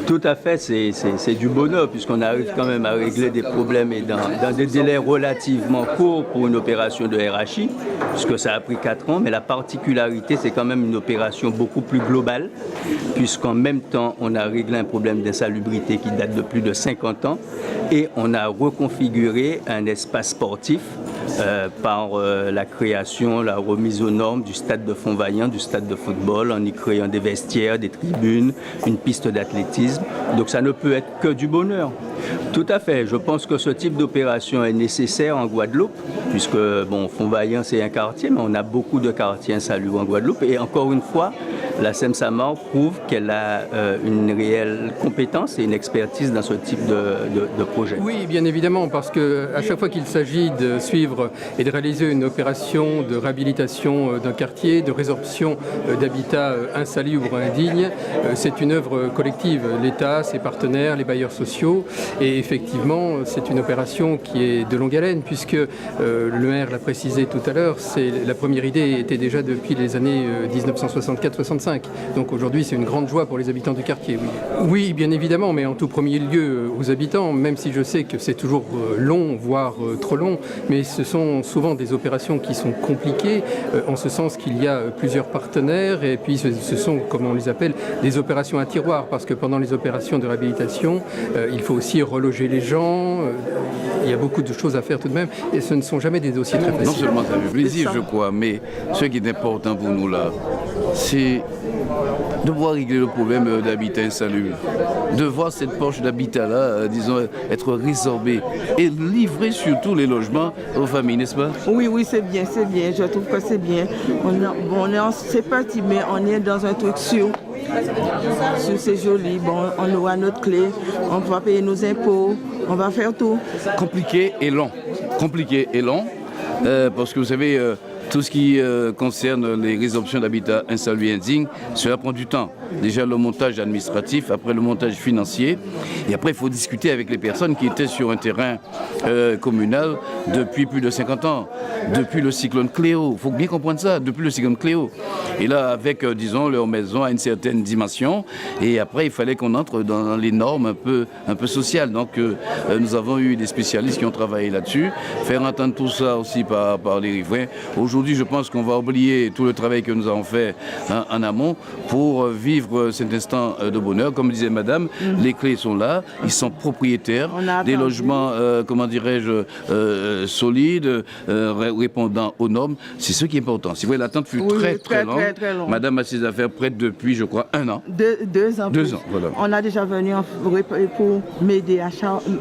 Tout à fait, c'est du bonheur puisqu'on arrive quand même à régler des problèmes et dans des délais relativement courts pour une opération de RHI, puisque ça a pris 4 ans, mais la particularité, c'est quand même une opération beaucoup plus globale, puisqu'en même temps, on a réglé un problème d'insalubrité qui date de plus de 50 ans et on a reconfiguré un espace sportif par la création, la remise aux normes du stade de Font-Vaillant, du stade de football, en y créant des vestiaires, des tribunes, une piste d'athlétisme. Donc ça ne peut être que du bonheur. Tout à fait. Je pense que ce type d'opération est nécessaire en Guadeloupe, puisque bon, Font-Vaillant c'est un quartier, mais on a beaucoup de quartiers insalubres en Guadeloupe. Et encore une fois, la SEM-SAMAR prouve qu'elle a une réelle compétence et une expertise dans ce type de projet. Oui, bien évidemment, parce qu'à chaque fois qu'il s'agit de suivre et de réaliser une opération de réhabilitation d'un quartier, de résorption d'habitats insalubres, indignes, c'est une œuvre collective. L'État, ses partenaires, les bailleurs sociaux. Et effectivement, c'est une opération qui est de longue haleine, puisque le maire l'a précisé tout à l'heure, la première idée était déjà depuis les années 1964-65. Donc aujourd'hui, c'est une grande joie pour les habitants du quartier. Oui. Oui, bien évidemment, mais en tout premier lieu aux habitants, même si je sais que c'est toujours long, voire trop long, mais ce sont souvent des opérations qui sont compliquées, en ce sens qu'il y a plusieurs partenaires, et puis ce sont, comme on les appelle, des opérations à tiroir, parce que pendant les opérations de réhabilitation, il faut aussi reloger les gens, il y a beaucoup de choses à faire tout de même, et ce ne sont jamais des dossiers très faciles. Non seulement ça fait plaisir, je crois, mais ce qui est important pour nous là, c'est de voir régler le problème d'habitat insalubre, de voir cette poche d'habitat là, disons, être résorbée et livrer surtout les logements aux familles, n'est-ce pas? Oui, oui, c'est bien, je trouve que c'est bien. C'est parti, mais on est dans un truc sûr. C'est joli, bon, on aura notre clé, on va payer nos impôts, on va faire tout. Compliqué et long, parce que vous savez, tout ce qui concerne les résorptions d'habitat insalubre et indigne, cela prend du temps. Déjà le montage administratif, après le montage financier, et après il faut discuter avec les personnes qui étaient sur un terrain communal depuis plus de 50 ans, depuis le cyclone Cléo, il faut bien comprendre ça, depuis le cyclone Cléo. Et là avec, disons, leur maison à une certaine dimension, et après il fallait qu'on entre dans les normes un peu sociales. Donc nous avons eu des spécialistes qui ont travaillé là-dessus, faire entendre tout ça aussi par les riverains. Aujourd'hui, je pense qu'on va oublier tout le travail que nous avons fait en amont pour vivre cet instant de bonheur. Comme disait madame, les clés sont là, ils sont propriétaires des logements, comment dirais-je, solides, répondant aux normes. C'est ce qui est important. Si vous voyez, l'attente fut très longue. Madame a ses affaires prêtes depuis, je crois, 1 an. 2 ans. 2 ans, voilà. On a déjà venu pour m'aider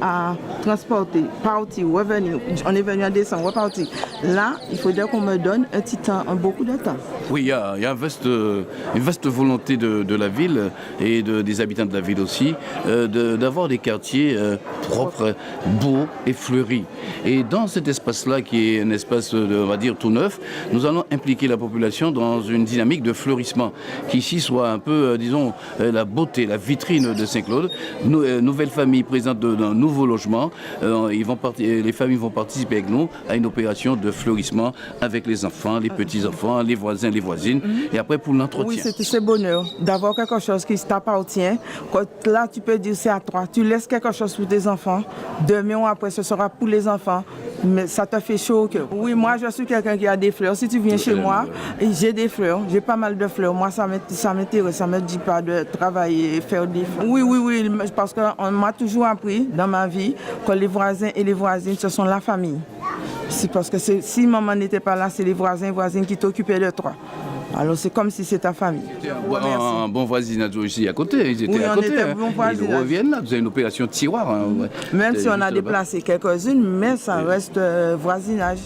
à transporter, partir, revenir. On est venu en décembre, repartir. Là, il faut dire qu'on me donne un petit temps, beaucoup de temps. Oui, il y a une vaste volonté de la ville et des habitants de la ville aussi, d'avoir des quartiers propres, beaux et fleuris. Et dans cet espace-là, qui est un espace, on va dire, tout neuf, nous allons impliquer la population dans une dynamique de fleurissement, qui ici soit un peu, disons, la beauté, la vitrine de Saint-Claude. Nouvelles familles présentes d'un nouveau logement, les familles vont participer avec nous à une opération de fleurissement avec les enfants, les petits-enfants, les voisins, les voisines, et après pour l'entretien. Oui, c'est bonheur d'avoir quelque chose qui t'appartient. Là, tu peux dire c'est à toi. Tu laisses quelque chose pour tes enfants. Demain ou après, ce sera pour les enfants. Mais ça te fait chaud au cœur. Oui, moi, je suis quelqu'un qui a des fleurs. Si tu viens chez moi, j'ai des fleurs. J'ai pas mal de fleurs. Moi, ça m'intéresse. Ça me dit pas de travailler, faire des fleurs. Oui, parce qu'on m'a toujours appris dans ma vie que les voisins et les voisines, ce sont la famille. C'est parce que si maman n'était pas là, c'est les voisins et voisines qui t'occupaient de toi. Alors c'est comme si c'est ta famille. Un bon voisinage ici à côté, ils étaient à côté. Ils reviennent là, vous avez une opération tiroir. Même si on a déplacé quelques-unes, mais ça reste voisinage.